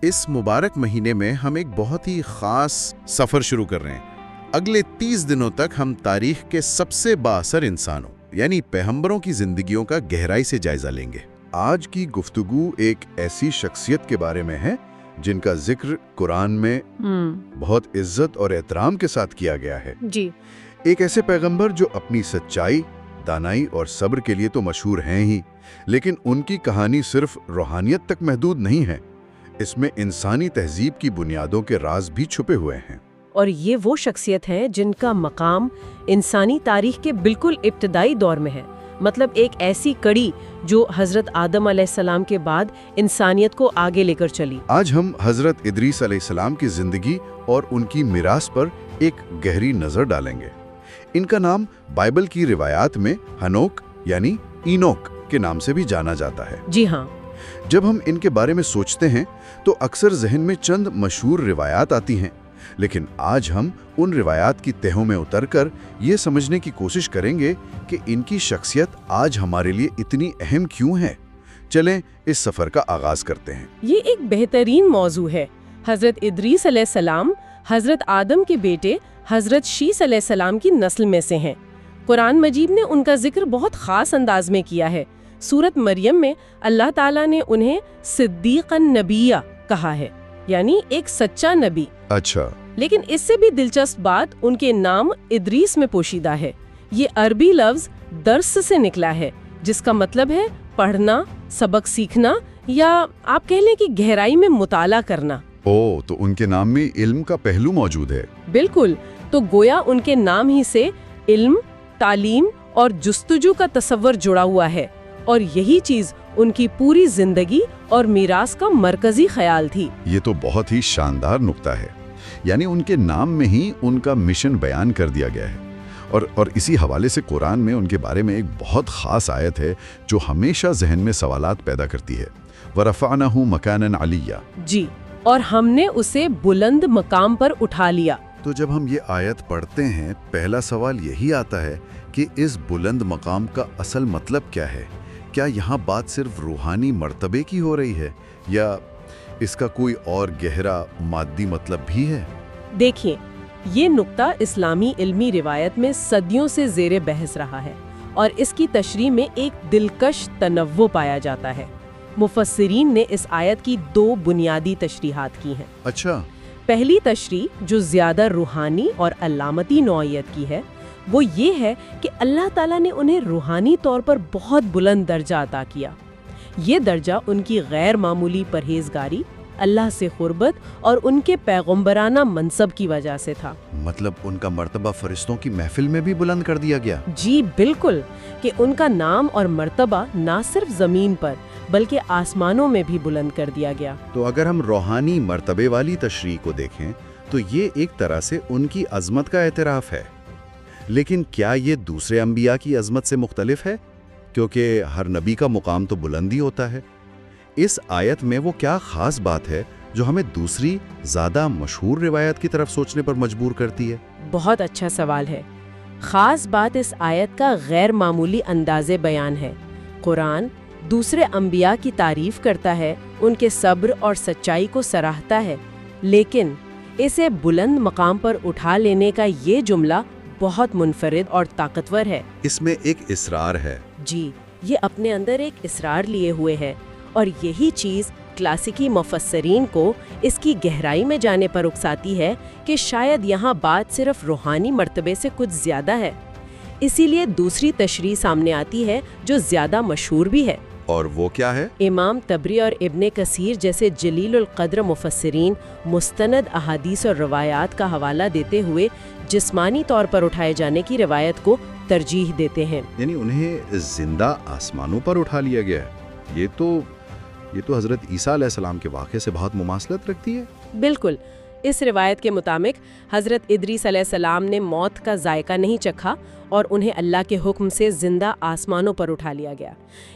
اس مبارک مہینے میں ہم ایک بہت ہی خاص سفر شروع کر رہے ہیں۔ اگلے 30 دنوں تک ہم تاریخ کے سب سے بااثر انسانوں یعنی پیغمبروں کی زندگیوں کا گہرائی سے جائزہ لیں گے۔ آج کی گفتگو ایک ایسی شخصیت کے بارے میں ہے جن کا ذکر قرآن میں بہت عزت اور احترام کے ساتھ کیا گیا ہے۔ جی، ایک ایسے پیغمبر جو اپنی سچائی، دانائی اور صبر کے لیے تو مشہور ہیں ہی، لیکن ان کی کہانی صرف روحانیت تک محدود نہیں ہے، اس میں انسانی تہذیب کی بنیادوں کے راز بھی چھپے ہوئے ہیں۔ اور یہ وہ شخصیت ہے جن کا مقام انسانی تاریخ کے بالکل ابتدائی دور میں ہے، مطلب ایک ایسی کڑی جو حضرت آدم علیہ السلام کے بعد انسانیت کو آگے لے کر چلی۔ آج ہم حضرت ادریس علیہ السلام کی زندگی اور ان کی میراث پر ایک گہری نظر ڈالیں گے۔ ان کا نام بائبل کی روایات میں ہنوک یعنی اینوک کے نام سے بھی جانا جاتا ہے۔ جی ہاں، جب ہم ان کے بارے میں سوچتے ہیں تو اکثر ذہن میں چند مشہور روایات آتی ہیں، لیکن آج ہم ان روایات کی تہوں میں اتر کر یہ سمجھنے کی کوشش کریں گے کہ ان کی شخصیت آج ہمارے لیے اتنی اہم کیوں ہے۔ چلیں اس سفر کا آغاز کرتے ہیں۔ یہ ایک بہترین موضوع ہے۔ حضرت ادریس علیہ السلام حضرت آدم کے بیٹے حضرت شیس علیہ السلام کی نسل میں سے ہیں۔ قرآن مجید نے ان کا ذکر بہت خاص انداز میں کیا ہے۔ سورت مریم میں اللہ تعالیٰ نے انہیں صدیقا نبیہ کہا ہے، یعنی ایک سچا نبی۔ اچھا، لیکن اس سے بھی دلچسپ بات ان کے نام ادریس میں پوشیدہ ہے۔ یہ عربی لفظ درس سے نکلا ہے، جس کا مطلب ہے پڑھنا، سبق سیکھنا، یا آپ کہہ لیں کہ گہرائی میں مطالعہ کرنا۔ تو ان کے نام میں علم کا پہلو موجود ہے۔ بالکل، تو گویا ان کے نام ہی سے علم، تعلیم اور جستجو کا تصور جڑا ہوا ہے، اور یہی چیز ان کی پوری زندگی اور میراث کا مرکزی خیال تھی۔ یہ تو بہت ہی شاندار نقطہ ہے، یعنی ان کے نام میں ہی ان کا مشن بیان کر دیا گیا ہے۔ اور اسی حوالے سے قرآن میں ان کے بارے میں ایک بہت خاص آیت ہے جو ہمیشہ ذہن میں سوالات پیدا کرتی ہے، وَرَفَعْنَهُ مَكَانًا عَلِيًّا۔ جی، اور ہم نے اسے بلند مقام پر اٹھا لیا۔ تو جب ہم یہ آیت پڑھتے ہیں، پہلا سوال یہی آتا ہے کہ اس بلند مقام کا اصل مطلب کیا ہے؟ کیا یہاں بات صرف روحانی مرتبے کی ہو رہی ہے، یا اس کا کوئی اور گہرا مادی مطلب بھی ہے؟ دیکھیے، یہ نقطہ اسلامی علمی روایت میں صدیوں سے زیر بحث رہا ہے، اور اس کی تشریح میں ایک دلکش تنوع پایا جاتا ہے۔ مفسرین نے اس آیت کی 2 بنیادی تشریحات کی ہیں۔ اچھا، پہلی تشریح، جو زیادہ روحانی اور علامتی نوعیت کی ہے، وہ یہ ہے کہ اللہ تعالیٰ نے انہیں روحانی طور پر بہت بلند درجہ عطا کیا۔ یہ درجہ ان کی غیر معمولی پرہیزگاری، اللہ سے قربت اور ان کے پیغمبرانہ منصب کی وجہ سے تھا۔ مطلب ان کا مرتبہ فرشتوں کی محفل میں بھی بلند کر دیا گیا؟ جی بالکل، کہ ان کا نام اور مرتبہ نہ صرف زمین پر بلکہ آسمانوں میں بھی بلند کر دیا گیا۔ تو اگر ہم روحانی مرتبے والی تشریح کو دیکھیں تو یہ ایک طرح سے ان کی عظمت کا اعتراف ہے، لیکن کیا یہ دوسرے انبیاء کی عظمت سے مختلف ہے؟ کیونکہ ہر نبی کا مقام تو بلند ہی ہوتا ہے۔ اس آیت میں وہ کیا خاص بات ہے جو ہمیں دوسری زیادہ مشہور روایت کی طرف سوچنے پر مجبور کرتی ہے؟ بہت اچھا سوال ہے۔ خاص بات اس آیت کا غیر معمولی انداز بیان ہے۔ قرآن دوسرے انبیاء کی تعریف کرتا ہے، ان کے صبر اور سچائی کو سراہتا ہے، لیکن اسے بلند مقام پر اٹھا لینے کا یہ جملہ بہت منفرد اور طاقتور ہے۔ اس میں ایک اصرار ہے۔ جی، یہ اپنے اندر ایک اصرار لیے ہوئے ہے، اور یہی چیز کلاسیکی مفسرین کو اس کی گہرائی میں جانے پر اکساتی ہے کہ شاید یہاں بات صرف روحانی مرتبے سے کچھ زیادہ ہے۔ اسی لیے دوسری تشریح سامنے آتی ہے جو زیادہ مشہور بھی ہے۔ اور وہ کیا ہے؟ امام طبری اور ابن کثیر جیسے جلیل القدر مفسرین مستند احادیث اور روایات کا حوالہ دیتے ہوئے جسمانی طور پر اٹھائے جانے کی روایت کو ترجیح دیتے ہیں۔ یعنی انہیں زندہ آسمانوں پر اٹھا لیا گیا ہے۔ یہ تو حضرت عیسیٰ علیہ السلام کے واقعے سے بہت مماثلت رکھتی ہے۔ بالکل، اس روایت کے مطابق حضرت ادریس علیہ السلام نے موت کا ذائقہ نہیں چکھا اور انہیں اللہ کے حکم سے زندہ آسمانوں پر اٹھا لیا گیا۔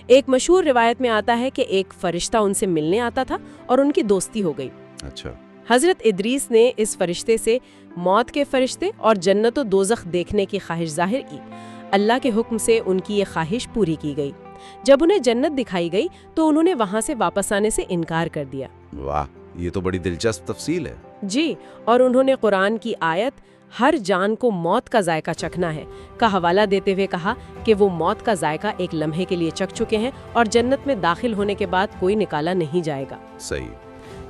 ایک مشہور روایت میں آتا ہے کہ ایک فرشتہ ان سے ملنے آتا تھا اور ان کی دوستی ہو گئی۔ اچھا، حضرت ادریس نے اس فرشتے سے موت کے فرشتے اور جنت و دوزخ دیکھنے کی خواہش ظاہر کی۔ اللہ کے حکم سے ان کی یہ خواہش پوری کی گئی۔ جب انہیں جنت دکھائی گئی تو انہوں نے وہاں سے واپس آنے سے انکار کر دیا۔ واہ، یہ تو بڑی دلچسپ تفصیل ہے۔ جی، اور انہوں نے قرآن کی آیت ہر جان کو موت کا ذائقہ چکھنا ہے کا حوالہ دیتے ہوئے کہا کہ وہ موت کا ذائقہ ایک لمحے کے لیے چکھ چکے ہیں اور جنت میں داخل ہونے کے بعد کوئی نکالا نہیں جائے گا۔ صحیح۔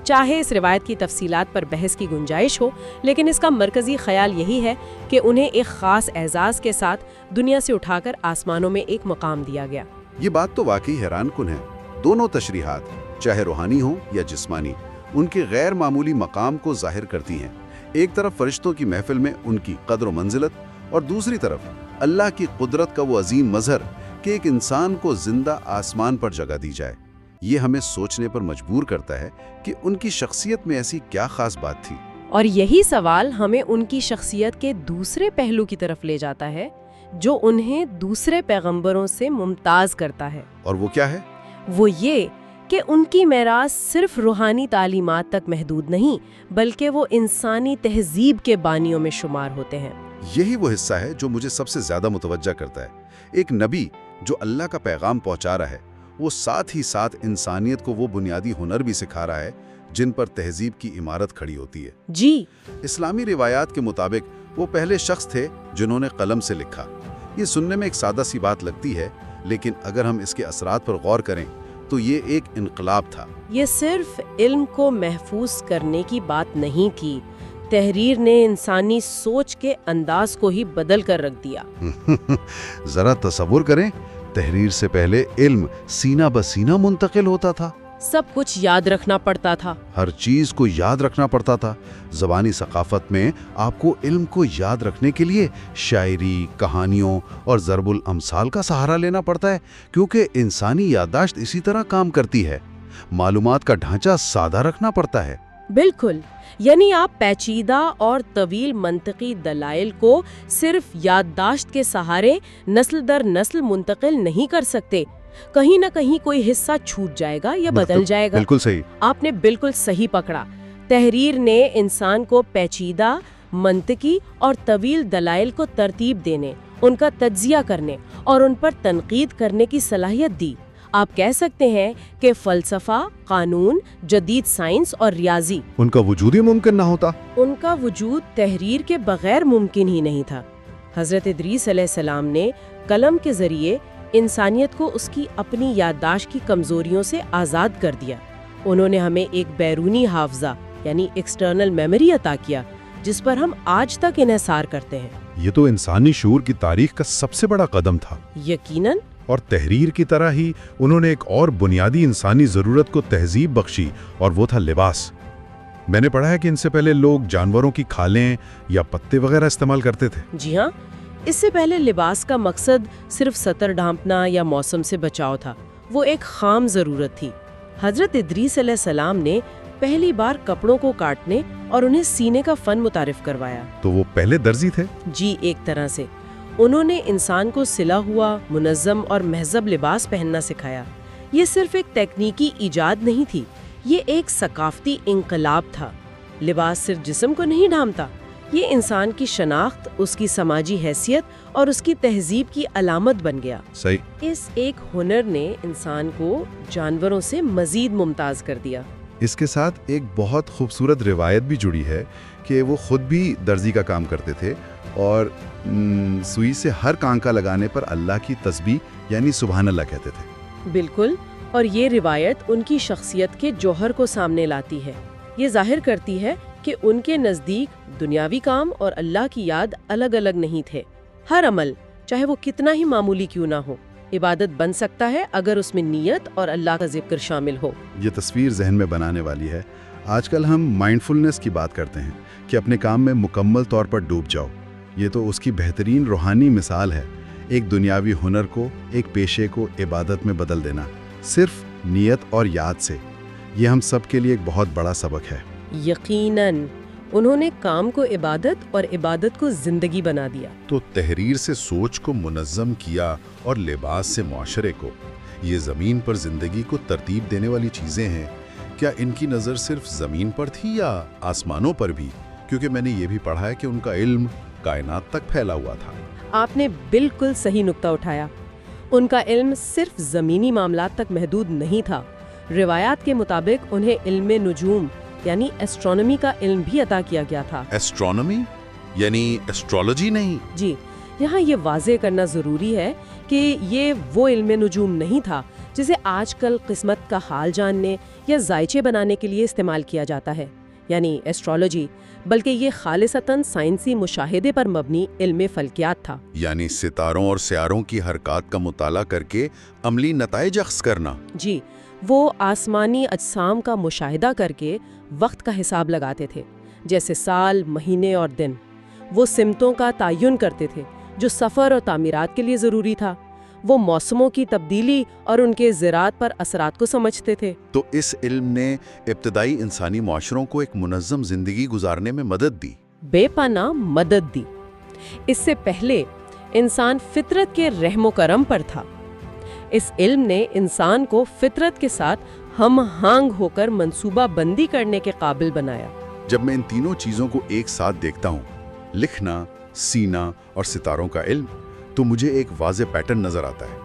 چاہے اس روایت کی تفصیلات پر بحث کی گنجائش ہو، لیکن اس کا مرکزی خیال یہی ہے کہ انہیں ایک خاص اعزاز کے ساتھ دنیا سے اٹھا کر آسمانوں میں ایک مقام دیا گیا۔ یہ بات تو واقعی حیران کن ہے۔ دونوں تشریحات، چاہے روحانی ہوں یا جسمانی، ان کے غیر معمولی مقام کو ظاہر کرتی ہیں۔ ایک طرف فرشتوں کی محفل میں ان کی قدر و منزلت، اور دوسری طرف اللہ کی قدرت کا وہ عظیم مظہر کہ ایک انسان کو زندہ آسمان پر جگہ دی جائے۔ یہ ہمیں سوچنے پر مجبور کرتا ہے کہ ان کی شخصیت میں ایسی کیا خاص بات تھی۔ اور یہی سوال ہمیں ان کی شخصیت کے دوسرے پہلو کی طرف لے جاتا ہے جو انہیں دوسرے پیغمبروں سے ممتاز کرتا ہے۔ اور وہ کیا ہے؟ وہ یہ کہ ان کی میراث صرف روحانی تعلیمات تک محدود نہیں، بلکہ وہ انسانی تہذیب کے بانیوں میں شمار ہوتے ہیں۔ یہی وہ حصہ ہے جو مجھے سب سے زیادہ متوجہ کرتا ہے۔ ایک نبی جو اللہ کا پیغام پہنچا رہا ہے، وہ ساتھ ہی ساتھ انسانیت کو وہ بنیادی ہنر بھی سکھا رہا ہے جن پر تہذیب کی عمارت کھڑی ہوتی ہے۔ جی، اسلامی روایات کے مطابق وہ پہلے شخص تھے جنہوں نے قلم سے لکھا۔ یہ سننے میں ایک سادہ سی بات لگتی ہے، لیکن اگر ہم اس کے اثرات پر غور کریں تو یہ ایک انقلاب تھا۔ یہ صرف علم کو محفوظ کرنے کی بات نہیں تھی، تحریر نے انسانی سوچ کے انداز کو ہی بدل کر رکھ دیا۔ ذرا تصور کریں، تحریر سے پہلے علم سینہ بسینہ منتقل ہوتا تھا۔ سب کچھ یاد رکھنا پڑتا تھا، ہر چیز کو یاد رکھنا پڑتا تھا۔ زبانی ثقافت میں آپ کو علم کو یاد رکھنے کے لیے شاعری، کہانیوں اور ضرب الامثال کا سہارا لینا پڑتا ہے، کیونکہ انسانی یادداشت اسی طرح کام کرتی ہے۔ معلومات کا ڈھانچہ سادہ رکھنا پڑتا ہے۔ بالکل، یعنی آپ پیچیدہ اور طویل منطقی دلائل کو صرف یادداشت کے سہارے نسل در نسل منتقل نہیں کر سکتے۔ کہیں نہ کہیں کوئی حصہ چھوٹ جائے گا یا بدل جائے گا۔ بالکل صحیح۔ آپ نے بالکل صحیح پکڑا۔ تحریر نے انسان کو پیچیدہ، منطقی اور طویل دلائل کو ترتیب دینے، ان کا تجزیہ کرنے اور ان پر تنقید کرنے کی صلاحیت دی۔ آپ کہہ سکتے ہیں کہ فلسفہ، قانون، جدید سائنس اور ریاضی، ان کا وجود ہی ممکن نہ ہوتا۔ ان کا وجود تحریر کے بغیر ممکن ہی نہیں تھا۔ حضرت ادریس علیہ السلام نے قلم کے ذریعے انسانیت کو اس کی اپنی یادداشت کی کمزوریوں سے آزاد کر دیا۔ انہوں نے ہمیں ایک بیرونی حافظہ یعنی ایکسٹرنل میموری عطا کیا جس پر ہم آج تک انحصار کرتے ہیں۔ یہ تو انسانی شعور کی تاریخ کا سب سے بڑا قدم تھا۔ یقیناً۔ اور تحریر کی طرح ہی انہوں نے ایک اور بنیادی انسانی ضرورت کو تہذیب بخشی، اور وہ تھا لباس۔ میں نے پڑھا ہے کہ ان سے پہلے لوگ جانوروں کی کھالیں یا پتے وغیرہ استعمال کرتے تھے۔ جی ہاں، اس سے پہلے لباس کا مقصد صرف ستر ڈھانپنا یا موسم سے بچاؤ تھا، وہ ایک خام ضرورت تھی۔ حضرت ادریس علیہ السلام نے پہلی بار کپڑوں کو کاٹنے اور انہیں سینے کا فن متعارف کروایا۔ تو وہ پہلے درزی تھے؟ جی، ایک طرح سے انہوں نے انسان کو سلا ہوا، منظم اور مہذب لباس پہننا سکھایا۔ یہ صرف ایک تکنیکی ایجاد نہیں تھی، یہ ایک ثقافتی انقلاب تھا۔ لباس صرف جسم کو نہیں ڈھانپتا، یہ انسان کی شناخت، اس کی سماجی حیثیت اور اس کی تہذیب کی علامت بن گیا۔ صحیح۔ اس ایک ہنر نے انسان کو جانوروں سے مزید ممتاز کر دیا۔ اس کے ساتھ ایک بہت خوبصورت روایت بھی جڑی ہے کہ وہ خود بھی درزی کا کام کرتے تھے اور سوئی سے ہر کانکا لگانے پر اللہ کی تسبیح یعنی سبحان اللہ کہتے تھے۔ بالکل، اور یہ روایت ان کی شخصیت کے جوہر کو سامنے لاتی ہے۔ یہ ظاہر کرتی ہے کہ ان کے نزدیک دنیاوی کام اور اللہ کی یاد الگ الگ نہیں تھے۔ ہر عمل، چاہے وہ کتنا ہی معمولی کیوں نہ ہو، عبادت بن سکتا ہے اگر اس میں نیت اور اللہ کا ذکر شامل ہو۔ یہ تصویر ذہن میں بنانے والی ہے۔ آج کل ہم مائنڈفلنس کی بات کرتے ہیں کہ اپنے کام میں مکمل طور پر ڈوب جاؤ۔ یہ تو اس کی بہترین روحانی مثال ہے، ایک دنیاوی ہنر کو ایک پیشے کو عبادت میں بدل دینا، صرف نیت اور یاد سے۔ یہ ہم سب کے لیے ایک بہت بڑا سبق ہے۔ یقیناً انہوں نے کام کو عبادت اور عبادت کو زندگی بنا دیا۔ تو تحریر سے سوچ کو منظم کیا اور لباس سے معاشرے کو۔ یہ زمین پر زندگی کو ترتیب دینے والی چیزیں ہیں۔ کیا ان کی نظر صرف زمین پر تھی یا آسمانوں پر بھی؟ کیونکہ میں نے یہ بھی پڑھا ہے کہ ان کا علم کائنات تک پھیلا ہوا تھا۔ آپ نے بالکل صحیح نقطہ اٹھایا۔ ان کا علم صرف زمینی معاملات تک محدود نہیں تھا۔ روایات کے مطابق انہیں علم نجوم یعنی ایسٹرونومی کا علم بھی عطا کیا گیا تھا۔ ایسٹرونومی یعنی ایسٹرولوجی نہیں؟ جی، یہاں یہ واضح کرنا ضروری ہے کہ یہ وہ علم نجوم نہیں تھا جسے آج کل قسمت کا حال جاننے یا ذائچے بنانے کے لیے استعمال کیا جاتا ہے، یعنی ایسٹرولوجی، بلکہ یہ خالصتاً سائنسی مشاہدے پر مبنی علم فلکیات تھا۔ یعنی ستاروں اور سیاروں کی حرکات کا مطالعہ کر کے عملی نتائج اخذ کرنا۔ جی، وہ آسمانی اجسام کا مشاہدہ کر کے وقت کا حساب لگاتے تھے، جیسے سال، مہینے اور دن۔ وہ سمتوں کا تعین کرتے تھے جو سفر اور تعمیرات کے لیے ضروری تھا۔ وہ موسموں کی تبدیلی اور ان کے زراعت پر اثرات کو سمجھتے تھے۔ تو اس علم نے ابتدائی انسانی معاشروں کو ایک منظم زندگی گزارنے میں مدد دی؟ بے پناہ مدد دی۔ اس سے پہلے انسان فطرت کے رحم و کرم پر تھا۔ اس علم نے انسان کو فطرت کے ساتھ ہم آہنگ ہو کر منصوبہ بندی کرنے کے قابل بنایا۔ جب میں ان تینوں چیزوں کو ایک ساتھ دیکھتا ہوں، لکھنا، سینا اور ستاروں کا علم، تو مجھے ایک واضح پیٹرن نظر آتا ہے۔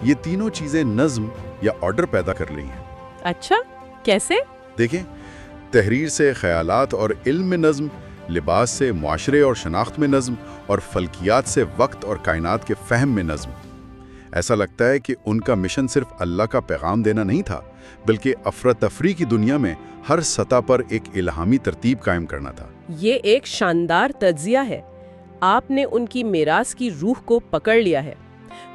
یہ تینوں چیزیں نظم یا آرڈر پیدا کر رہی ہیں۔ اچھا، کیسے؟ دیکھیں، تحریر سے خیالات اور علم میں نظم، لباس سے معاشرے اور شناخت میں نظم، اور فلکیات سے وقت اور کائنات کے فہم میں نظم۔ ایسا لگتا ہے کہ ان کا مشن صرف اللہ کا پیغام دینا نہیں تھا، بلکہ افراتفری کی دنیا میں ہر سطح پر ایک الہامی ترتیب قائم کرنا تھا۔ یہ ایک شاندار تجزیہ ہے۔ آپ نے ان کی میراث کی روح کو پکڑ لیا ہے۔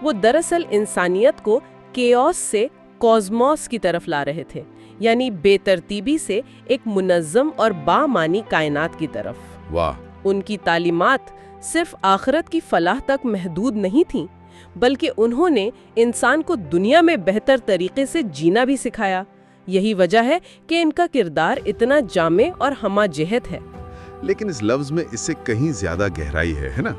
وہ دراصل انسانیت کو کیوس سے کوزموس کی طرف لا رہے تھے، یعنی بے ترتیبی سے ایک منظم اور بامانی کائنات کی طرف۔ واہ! ان کی تعلیمات صرف آخرت کی فلاح تک محدود نہیں تھیں، بلکہ انہوں نے انسان کو دنیا میں بہتر طریقے سے جینا بھی سکھایا۔ یہی وجہ ہے کہ ان کا کردار اتنا جامع اور ہمہ جہت ہے۔ لیکن اس لفظ میں اس سے کہیں زیادہ گہرائی ہے نا؟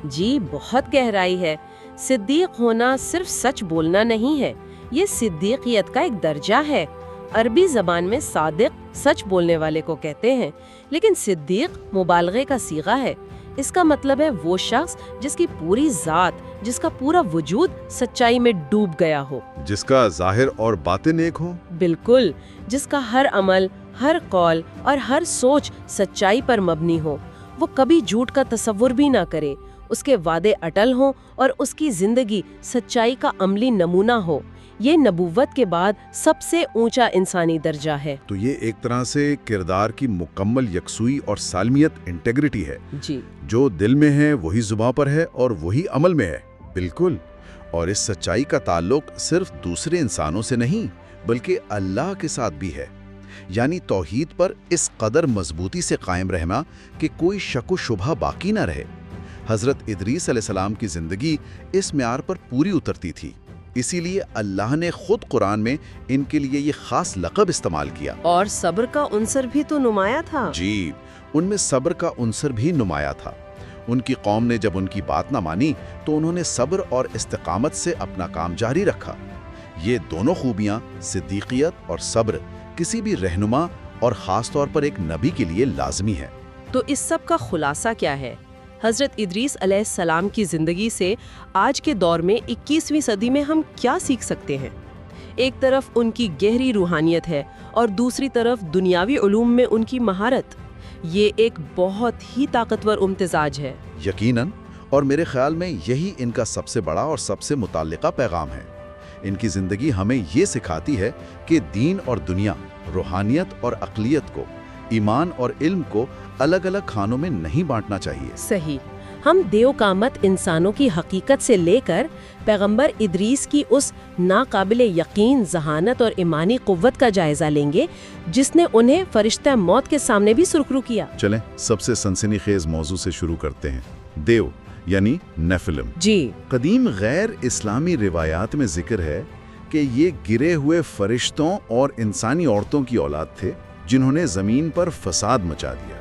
جی، بہت گہرائی ہے۔ صدیق ہونا صرف سچ بولنا نہیں ہے، یہ صدیقیت کا ایک درجہ ہے۔ عربی زبان میں صادق سچ بولنے والے کو کہتے ہیں، لیکن صدیق مبالغے کا صیغہ ہے۔ اس کا مطلب ہے وہ شخص جس کی پوری ذات، جس کا پورا وجود سچائی میں ڈوب گیا ہو، جس کا ظاہر اور باطن ایک ہو۔ بالکل، جس کا ہر عمل، ہر قول اور ہر سوچ سچائی پر مبنی ہو۔ وہ کبھی جھوٹ کا تصور بھی نہ کرے، اس کے وعدے اٹل ہوں اور اس کی زندگی سچائی کا عملی نمونہ ہو۔ یہ نبوت کے بعد سب سے اونچا انسانی درجہ ہے۔ تو یہ ایک طرح سے کردار کی مکمل یکسوئی اور سالمیت، انٹیگریٹی ہے۔ جی، جو دل میں ہے وہی زباں پر ہے اور وہی عمل میں ہے۔ بالکل، اور اس سچائی کا تعلق صرف دوسرے انسانوں سے نہیں بلکہ اللہ کے ساتھ بھی ہے، یعنی توحید پر اس قدر مضبوطی سے قائم رہنا کہ کوئی شک و شبہ باقی نہ رہے۔ حضرت ادریس علیہ السلام کی زندگی اس معیار پر پوری اترتی تھی، اسی لیے اللہ نے خود قرآن میں ان کے لیے یہ خاص لقب استعمال کیا۔ اور صبر کا عنصر بھی تو نمایاں تھا۔ جی، ان میں صبر کا عنصر بھی نمایاں تھا۔ ان کی قوم نے جب ان کی بات نہ مانی تو انہوں نے صبر اور استقامت سے اپنا کام جاری رکھا۔ یہ دونوں خوبیاں، صدیقیت اور صبر، کسی بھی رہنما اور خاص طور پر ایک نبی کے لیے لازمی ہے۔ تو اس سب کا خلاصہ کیا ہے؟ حضرت ادریس علیہ السلام کی زندگی سے آج کے دور میں 21ویں صدی میں ہم کیا سیکھ سکتے ہیں؟ ایک طرف ان کی گہری روحانیت ہے اور دوسری طرف دنیاوی علوم میں ان کی مہارت۔ یہ ایک بہت ہی طاقتور امتزاج ہے۔ یقیناً، اور میرے خیال میں یہی ان کا سب سے بڑا اور سب سے متعلقہ پیغام ہے۔ ان کی زندگی ہمیں یہ سکھاتی ہے کہ دین اور دنیا، روحانیت اور عقلیت کو، ایمان اور علم کو الگ الگ کھانوں میں نہیں بانٹنا چاہیے۔ صحیح۔ ہم دیو قامت انسانوں کی حقیقت سے لے کر پیغمبر ادریس کی اس ناقابل یقین ذہانت اور ایمانی قوت کا جائزہ لیں گے جس نے انہیں فرشتہ موت کے سامنے بھی سرخرو کیا۔ چلیں سب سے سنسنی خیز موضوع سے شروع کرتے ہیں، دیو یعنی نیفلم۔ جی، قدیم غیر اسلامی روایات میں ذکر ہے کہ یہ گرے ہوئے فرشتوں اور انسانی عورتوں کی اولاد تھے جنہوں نے زمین پر فساد مچا دیا۔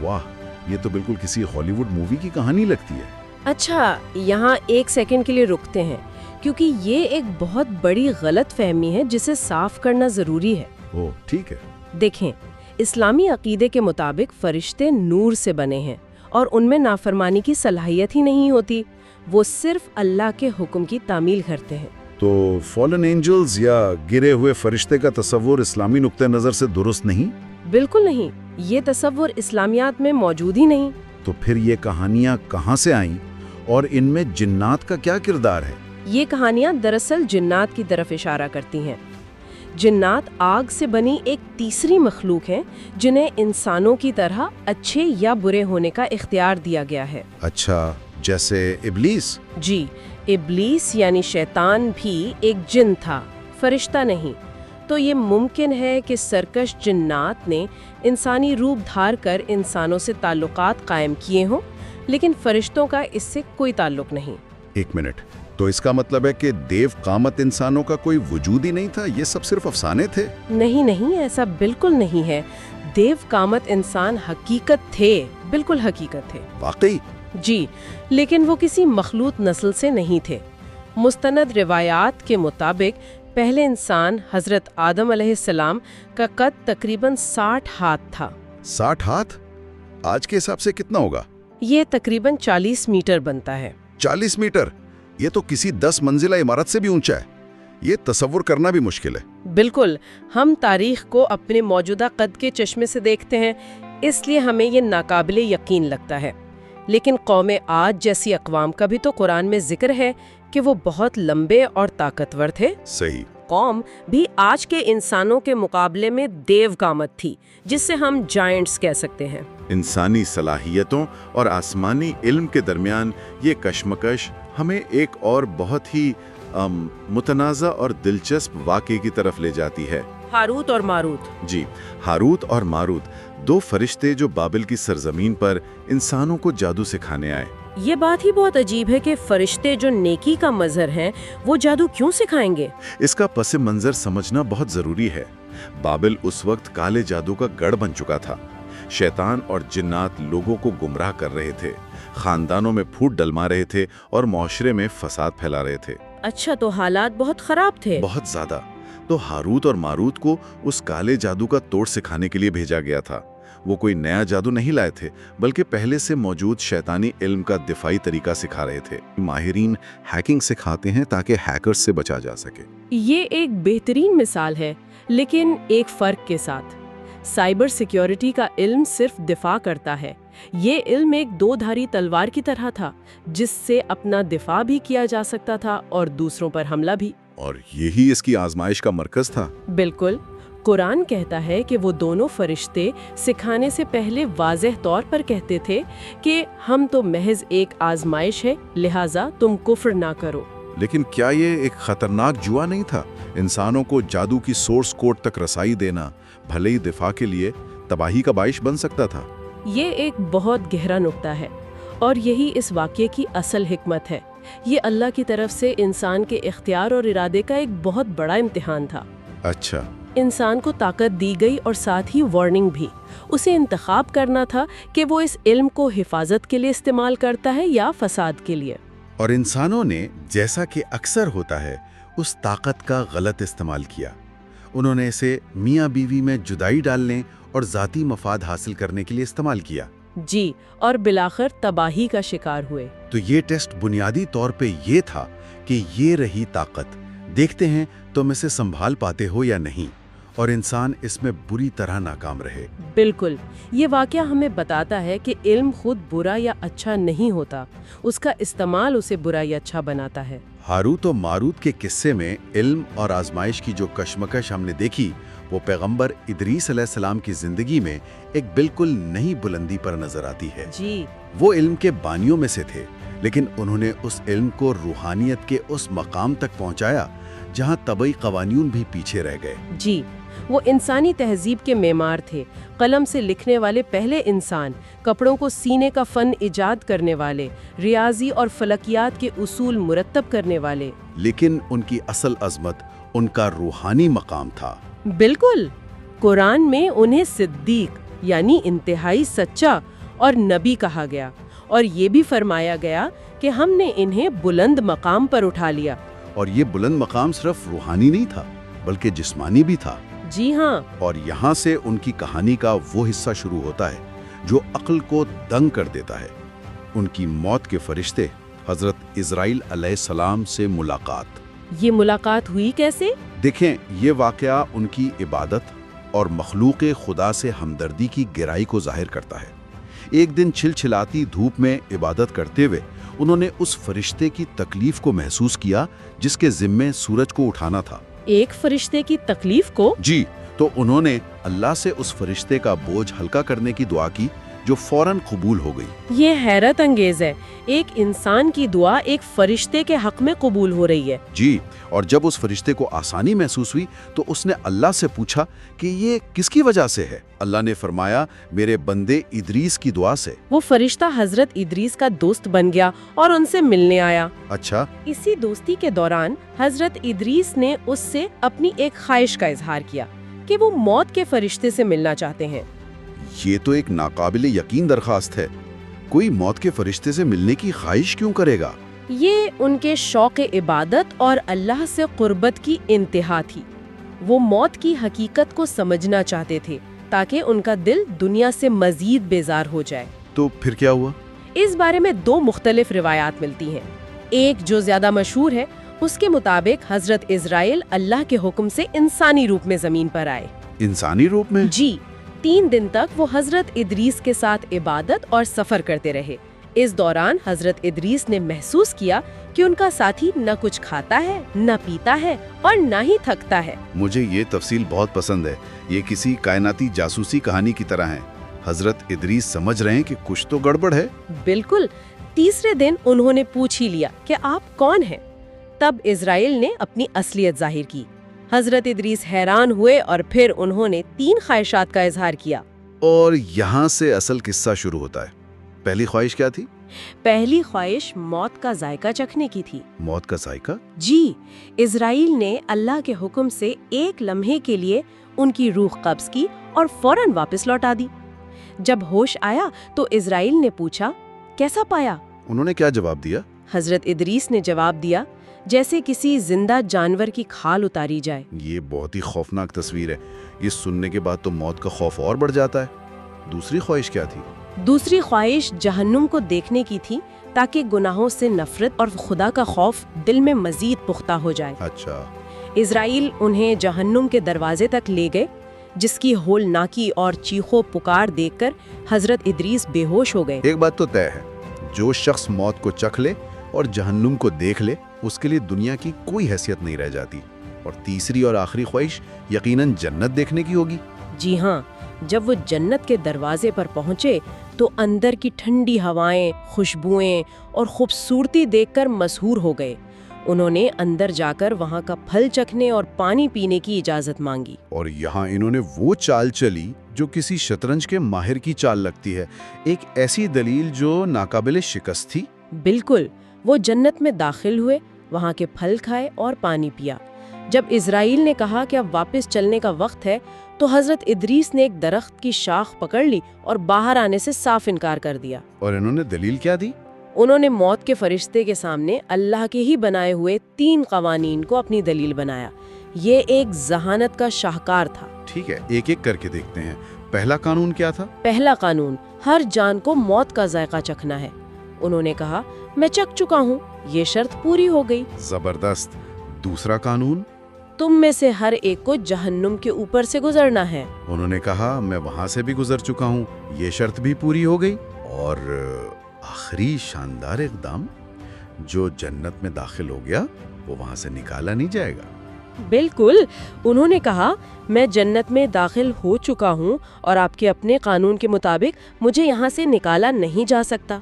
واہ، یہ تو بالکل کسی ہالی ووڈ مووی کی کہانی لگتی ہے۔ اچھا، یہاں ایک سیکنڈ کے لیے رکتے ہیں کیونکہ یہ ایک بہت بڑی غلط فہمی ہے جسے صاف کرنا ضروری ہے۔ اوہ، ٹھیک ہے۔ دیکھیں، اسلامی عقیدے کے مطابق فرشتے نور سے بنے ہیں اور ان میں نافرمانی کی صلاحیت ہی نہیں ہوتی، وہ صرف اللہ کے حکم کی تعمیل کرتے ہیں۔ تو فالن اینجلز یا گرے ہوئے فرشتے کا تصور اسلامی نقطہ نظر سے درست نہیں؟ بالکل نہیں، یہ تصور اسلامیات میں موجود ہی نہیں۔ تو پھر یہ کہانیاں کہاں سے آئیں اور ان میں جنات کا کیا کردار ہے؟ یہ کہانیاں دراصل جنات کی طرف اشارہ کرتی ہیں۔ جنات آگ سے بنی ایک تیسری مخلوق ہیں جنہیں انسانوں کی طرح اچھے یا برے ہونے کا اختیار دیا گیا ہے۔ اچھا، جیسے ابلیس؟ جی، ابلیس یعنی شیطان بھی ایک جن تھا، فرشتہ نہیں۔ تو یہ ممکن ہے کہ سرکش جنات نے انسانی روپ دھار کر انسانوں سے تعلقات قائم کیے ہوں، لیکن فرشتوں کا اس سے کوئی تعلق نہیں۔ ایک منٹ، تو اس کا مطلب ہے کہ دیو قامت انسانوں کا کوئی وجود ہی نہیں تھا، یہ سب صرف افسانے تھے؟ نہیں، ایسا بالکل نہیں ہے۔ دیو قامت انسان حقیقت تھے، بالکل حقیقت تھے۔ واقعی؟ جی، لیکن وہ کسی مخلوط نسل سے نہیں تھے۔ مستند روایات کے مطابق پہلے انسان حضرت آدم علیہ السلام کا قد تقریباً 60 ہاتھ تھا۔ 60 ہاتھ؟ آج کے حساب سے کتنا ہوگا؟ یہ تقریباً 40 میٹر بنتا ہے۔ 40 میٹر؟ یہ تو کسی 10 منزلہ عمارت سے بھی اونچا ہے۔ یہ تصور کرنا بھی مشکل ہے۔ بالکل، ہم تاریخ کو اپنے موجودہ قد کے چشمے سے دیکھتے ہیں، اس لیے ہمیں یہ ناقابل یقین لگتا ہے۔ لیکن قوم عاد جیسی اقوام کا بھی تو قرآن میں ذکر ہے کہ وہ بہت لمبے اور طاقتور تھے۔ صحیح۔ قوم بھی آج کے انسانوں کے مقابلے میں دیو قامت تھی، جس سے ہم جائنٹس کہہ سکتے ہیں۔ انسانی صلاحیتوں اور آسمانی علم کے درمیان یہ کشمکش ہمیں ایک اور بہت ہی متنازع اور دلچسپ واقعے کی طرف لے جاتی ہے۔ ہاروت اور ماروت۔ جی، ہاروت اور ماروت، دو فرشتے جو بابل کی سرزمین پر انسانوں کو جادو سکھانے آئے۔ یہ بات ہی بہت عجیب ہے کہ فرشتے جو نیکی کا مظہر ہیں، وہ جادو کیوں سکھائیں گے؟ اس کا پس منظر سمجھنا بہت ضروری ہے۔ بابل اس وقت کالے جادو کا گڑھ بن چکا تھا۔ شیطان اور جنات لوگوں کو گمراہ کر رہے تھے، خاندانوں میں پھوٹ ڈلما رہے تھے اور معاشرے میں فساد پھیلا رہے تھے۔ اچھا، تو حالات بہت خراب تھے۔ بہت زیادہ۔ تو ہاروت اور ماروت کو اس کالے جادو کا توڑ سکھانے کے لیے بھیجا گیا تھا۔ وہ کوئی نیا جادو نہیں لائے تھے، بلکہ پہلے سے موجود شیطانی علم کا دفاعی طریقہ سکھا رہے تھے۔ ماہرین ہیکنگ سکھاتے ہیں تاکہ ہیکرز سے بچا جا سکے۔ یہ ایک بہترین مثال ہے، لیکن ایک فرق کے ساتھ۔ سائبر سیکیورٹی کا علم صرف دفاع کرتا ہے۔ یہ علم ایک دو دھاری تلوار کی طرح تھا، جس سے اپنا دفاع بھی کیا جا سکتا تھا اور دوسروں پر حملہ بھی۔ اور یہی اس کی آزمائش کا مرکز تھا۔ بالکل۔ قرآن کہتا ہے کہ وہ دونوں فرشتے سکھانے سے پہلے واضح طور پر کہتے تھے کہ ہم تو محض ایک آزمائش ہے، لہٰذا تم کفر نہ کرو۔ لیکن کیا یہ ایک خطرناک جوا نہیں تھا؟ انسانوں کو جادو کی سورس کوڈ تک رسائی دینا بھلے ہی دفاع کے لیے تباہی کا باعث بن سکتا تھا۔ یہ ایک بہت گہرا نقطہ ہے، اور یہی اس واقعے کی اصل حکمت ہے۔ یہ اللہ کی طرف سے انسان کے اختیار اور ارادے کا ایک بہت بڑا امتحان تھا۔ اچھا۔ انسان کو طاقت دی گئی اور ساتھ ہی وارننگ بھی۔ اسے انتخاب کرنا تھا کہ وہ اس علم کو حفاظت کے لیے استعمال کرتا ہے یا فساد کے لیے۔ اور انسانوں نے، جیسا کہ اکثر ہوتا ہے، اس طاقت کا غلط استعمال کیا۔ انہوں نے اسے میاں بیوی میں جدائی ڈالنے اور ذاتی مفاد حاصل کرنے کے لیے استعمال کیا۔ جی، اور بالآخر تباہی کا شکار ہوئے۔ تو یہ ٹیسٹ بنیادی طور پہ یہ تھا کہ یہ رہی طاقت، دیکھتے ہیں تم اسے سنبھال پاتے ہو یا نہیں، اور انسان اس میں بری طرح ناکام رہے۔ بالکل، یہ واقعہ ہمیں بتاتا ہے کہ علم خود برا یا اچھا نہیں ہوتا، اس کا استعمال اسے برا یا اچھا بناتا ہے۔ ہاروت و ماروت کے قصے میں علم اور آزمائش کی جو کشمکش ہم نے دیکھی، وہ پیغمبر ادریس علیہ السلام کی زندگی میں ایک بالکل نئی بلندی پر نظر آتی ہے۔ جی، وہ علم کے بانیوں میں سے تھے، لیکن انہوں نے اس علم کو روحانیت کے اس مقام تک پہنچایا جہاں طبعی قوانین بھی پیچھے رہ گئے۔ جی، وہ انسانی تہذیب کے معمار تھے، قلم سے لکھنے والے پہلے انسان، کپڑوں کو سینے کا فن ایجاد کرنے والے، ریاضی اور فلکیات کے اصول مرتب کرنے والے۔ لیکن ان کی اصل عظمت ان کا روحانی مقام تھا۔ بالکل، قرآن میں انہیں صدیق یعنی انتہائی سچا اور نبی کہا گیا، اور یہ بھی فرمایا گیا کہ ہم نے انہیں بلند مقام پر اٹھا لیا۔ اور یہ بلند مقام صرف روحانی نہیں تھا، بلکہ جسمانی بھی تھا۔ جی ہاں۔ اور یہاں سے ان کی کہانی کا وہ حصہ شروع ہوتا ہے جو عقل کو دنگ کر دیتا ہے۔ ان کی موت کے فرشتے حضرت اسرائیل علیہ السلام سے ملاقات۔ یہ ملاقات ہوئی کیسے؟ دیکھیں، یہ واقعہ ان کی عبادت اور مخلوق خدا سے ہمدردی کی گہرائی کو ظاہر کرتا ہے۔ ایک دن چھلچھلاتی دھوپ میں عبادت کرتے ہوئے انہوں نے اس فرشتے کی تکلیف کو محسوس کیا جس کے ذمے سورج کو اٹھانا تھا۔ ایک فرشتے کی تکلیف کو؟ جی، تو انہوں نے اللہ سے اس فرشتے کا بوجھ ہلکا کرنے کی دعا کی جو فوراً قبول ہو گئی۔ یہ حیرت انگیز ہے، ایک انسان کی دعا ایک فرشتے کے حق میں قبول ہو رہی ہے۔ جی، اور جب اس فرشتے کو آسانی محسوس ہوئی تو اس نے اللہ سے پوچھا کہ یہ کس کی وجہ سے ہے؟ اللہ نے فرمایا، میرے بندے ادریس کی دعا سے۔ وہ فرشتہ حضرت ادریس کا دوست بن گیا اور ان سے ملنے آیا۔ اچھا، اسی دوستی کے دوران حضرت ادریس نے اس سے اپنی ایک خواہش کا اظہار کیا کہ وہ موت کے فرشتے سے ملنا چاہتے ہیں۔ یہ تو ایک ناقابل یقین درخواست ہے۔ کوئی موت کے فرشتے سے ملنے کی خواہش کیوں کرے گا؟ یہ ان کے شوق عبادت اور اللہ سے قربت کی انتہا تھی۔ وہ موت کی حقیقت کو سمجھنا چاہتے تھے تاکہ ان کا دل دنیا سے مزید بیزار ہو جائے۔ تو پھر کیا ہوا؟ اس بارے میں دو مختلف روایات ملتی ہیں۔ ایک جو زیادہ مشہور ہے، اس کے مطابق حضرت اسرائیل اللہ کے حکم سے انسانی روپ میں زمین پر آئے۔ انسانی روپ میں؟ جی، 3 دن تک وہ حضرت ادریس کے ساتھ عبادت اور سفر کرتے رہے۔ اس دوران حضرت ادریس نے محسوس کیا کہ ان کا ساتھی نہ کچھ کھاتا ہے، نہ پیتا ہے اور نہ ہی تھکتا ہے۔ مجھے یہ تفصیل بہت پسند ہے۔ یہ کسی کائناتی جاسوسی کہانی کی طرح ہے۔ حضرت ادریس سمجھ رہے ہیں کہ کچھ تو گڑبڑ ہے۔ بالکل۔ تیسرے دن انہوں نے پوچھ ہی لیا کہ آپ کون ہیں؟ تب اسرائیل نے اپنی اصلیت ظاہر کی۔ حضرت ادریس حیران ہوئے اور پھر انہوں نے 3 خواہشات کا اظہار کیا۔ اور یہاں سے اصل قصہ شروع ہوتا ہے۔ پہلی خواہش کیا تھی؟ پہلی خواہش موت کا ذائقہ چکھنے کی تھی۔ موت کا ذائقہ؟ جی، اسرائیل نے اللہ کے حکم سے ایک لمحے کے لیے ان کی روح قبض کی اور فوراً واپس لوٹا دی۔ جب ہوش آیا تو اسرائیل نے پوچھا، کیسا پایا؟ انہوں نے کیا جواب دیا؟ حضرت ادریس نے جواب دیا، جیسے کسی زندہ جانور کی کھال اتاری جائے۔ یہ بہت ہی خوفناک تصویر ہے۔ یہ سننے کے بعد تو موت کا خوف اور بڑھ جاتا ہے۔ دوسری خواہش کیا تھی؟ دوسری خواہش جہنم کو دیکھنے کی تھی تاکہ گناہوں سے نفرت اور خدا کا خوف دل میں مزید پختہ ہو جائے۔ اچھا۔ اسرائیل انہیں جہنم کے دروازے تک لے گئے، جس کی ہولناکی اور چیخو پکار دیکھ کر حضرت ادریس بے ہوش ہو گئے۔ ایک بات تو طے ہے، جو شخص موت کو چکھ لے اور جہنم کو دیکھ لے اس کے لیے دنیا کی کوئی حیثیت نہیں رہ جاتی۔ اور تیسری اور آخری خواہش یقیناً جنت دیکھنے کی ہوگی۔ جی ہاں، جب وہ جنت کے دروازے پر پہنچے تو اندر کی ٹھنڈی ہوائیں، خوشبوئیں اور خوبصورتی دیکھ کر مسحور ہو گئے۔ انہوں نے اندر جا کر وہاں کا پھل چکھنے اور پانی پینے کی اجازت مانگی۔ اور یہاں انہوں نے وہ چال چلی جو کسی شطرنج کے ماہر کی چال لگتی ہے، ایک ایسی دلیل جو ناقابل شکست تھی۔ بالکل، وہ جنت میں داخل ہوئے، وہاں کے پھل کھائے اور پانی پیا۔ جب اسرائیل نے کہا کہ اب واپس چلنے کا وقت ہے تو حضرت ادریس نے ایک درخت کی شاخ پکڑ لی اور باہر آنے سے صاف انکار کر دیا۔ اور انہوں نے دلیل کیا دی؟ انہوں نے موت کے فرشتے کے سامنے اللہ کے ہی بنائے ہوئے 3 قوانین کو اپنی دلیل بنایا۔ یہ ایک ذہانت کا شاہکار تھا۔ ٹھیک ہے، ایک ایک کر کے دیکھتے ہیں۔ پہلا قانون کیا تھا؟ پہلا قانون، ہر جان کو موت کا ذائقہ چکھنا ہے۔ انہوں نے کہا، میں چکھ چکا ہوں، یہ شرط پوری ہو گئی۔ زبردست۔ دوسرا قانون؟ تم میں سے ہر ایک کو جہنم کے اوپر سے گزرنا ہے۔ انہوں نے کہا، میں وہاں سے بھی گزر چکا ہوں، یہ شرط بھی پوری ہو گئی۔ اور آخری شاندار اقدام، جو جنت میں داخل ہو گیا وہ وہاں سے نکالا نہیں جائے گا۔ بالکل، انہوں نے کہا، میں جنت میں داخل ہو چکا ہوں اور آپ کے اپنے قانون کے مطابق مجھے یہاں سے نکالا نہیں جا سکتا۔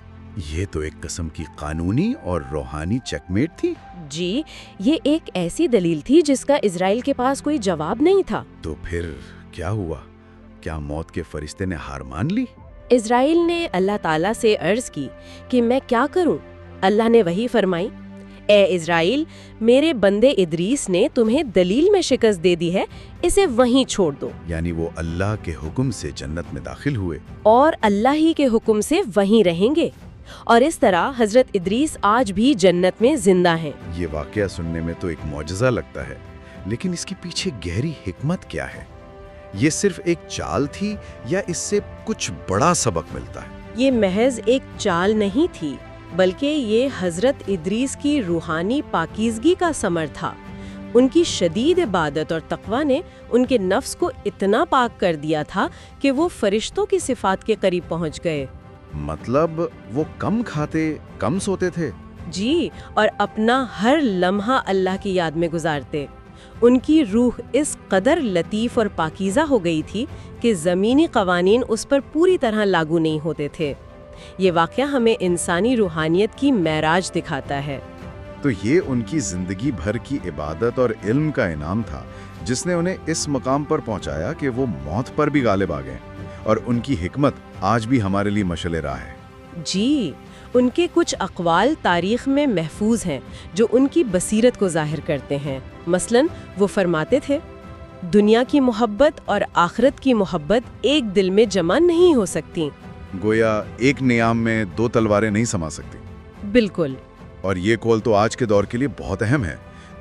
یہ تو ایک قسم کی قانونی اور روحانی چیک میٹ تھی۔ جی، یہ ایک ایسی دلیل تھی جس کا اسرائیل کے پاس کوئی جواب نہیں تھا۔ تو پھر کیا ہوا؟ کیا موت کے فرشتے نے ہار مان لی؟ اسرائیل نے اللہ تعالیٰ سے عرض کی کہ میں کیا کروں؟ اللہ نے وحی فرمائی، اے اسرائیل، میرے بندے ادریس نے تمہیں دلیل میں شکست دے دی ہے، اسے وہیں چھوڑ دو۔ یعنی وہ اللہ کے حکم سے جنت میں داخل ہوئے اور اللہ ہی کے حکم سے وہیں رہیں گے، اور اس طرح حضرت ادریس آج بھی جنت میں زندہ ہیں۔ یہ واقعہ سننے میں تو ایک معجزہ لگتا ہے، لیکن اس کے پیچھے گہری حکمت کیا ہے؟ یہ صرف ایک چال تھی یا اس سے کچھ بڑا سبق ملتا ہے؟ یہ محض ایک چال نہیں تھی، بلکہ یہ حضرت ادریس کی روحانی پاکیزگی کا ثمر تھا۔ ان کی شدید عبادت اور تقوی نے ان کے نفس کو اتنا پاک کر دیا تھا کہ وہ فرشتوں کی صفات کے قریب پہنچ گئے۔ مطلب وہ کم کھاتے، کم سوتے تھے؟ جی، اور اپنا ہر لمحہ اللہ کی یاد میں گزارتے۔ ان کی روح اس قدر لطیف اور پاکیزہ ہو گئی تھی کہ زمینی قوانین اس پر پوری طرح لاگو نہیں ہوتے تھے۔ یہ واقعہ ہمیں انسانی روحانیت کی معراج دکھاتا ہے۔ تو یہ ان کی زندگی بھر کی عبادت اور علم کا انعام تھا جس نے انہیں اس مقام پر پہنچایا کہ وہ موت پر بھی غالب آ گئے، اور ان کی حکمت آج بھی ہمارے لیے مشعل راہ ہے۔ جی، ان کے کچھ اقوال تاریخ میں محفوظ ہیں جو ان کی بصیرت کو ظاہر کرتے ہیں۔ مثلاً وہ فرماتے تھے، دنیا کی محبت اور آخرت کی محبت ایک دل میں جمع نہیں ہو سکتی۔ گویا ایک نیام میں دو تلواریں نہیں سما سکتی۔ بالکل۔ اور یہ قول تو آج کے دور کے لیے بہت اہم ہے۔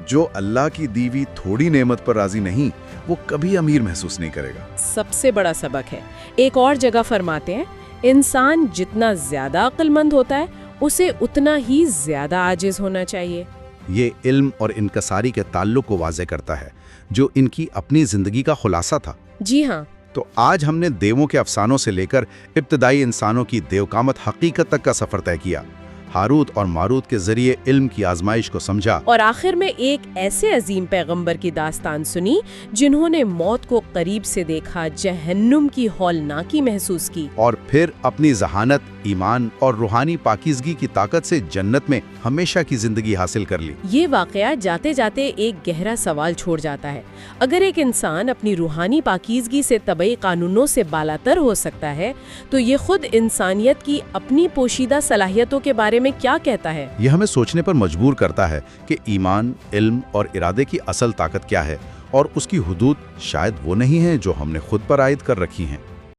جو اللہ کی دیوی تھوڑی نعمت پر راضی نہیں، وہ کبھی امیر محسوس نہیں کرے گا۔ سب سے بڑا سبق ہے۔ ایک اور جگہ فرماتے ہیں، انسان جتنا زیادہ عقل مند ہوتا ہے اسے اتنا ہی زیادہ عاجز ہونا چاہیے۔ یہ علم اور انکساری کے تعلق کو واضح کرتا ہے جو ان کی اپنی زندگی کا خلاصہ تھا۔ جی ہاں۔ تو آج ہم نے دیووں کے افسانوں سے لے کر ابتدائی انسانوں کی دیوکامت حقیقت تک کا سفر طے کیا، ہاروت اور ماروت کے ذریعے علم کی آزمائش کو سمجھا، اور آخر میں ایک ایسے عظیم پیغمبر کی داستان سنی جنہوں نے موت کو قریب سے دیکھا، جہنم کی ہولناکی محسوس کی، اور پھر اپنی ذہانت، ایمان اور روحانی پاکیزگی کی طاقت سے جنت میں ہمیشہ کی زندگی حاصل کر لی۔ یہ واقعہ جاتے جاتے ایک گہرا سوال چھوڑ جاتا ہے۔ اگر ایک انسان اپنی روحانی پاکیزگی سے طبعی قانونوں سے بالاتر ہو سکتا ہے تو یہ خود انسانیت کی اپنی پوشیدہ صلاحیتوں کے بارے میں کیا کہتا ہے؟ یہ ہمیں سوچنے پر مجبور کرتا ہے کہ ایمان، علم اور ارادے کی اصل طاقت کیا ہے، اور اس کی حدود شاید وہ نہیں ہیں جو ہم نے خود پر عائد کر رکھی ہیں۔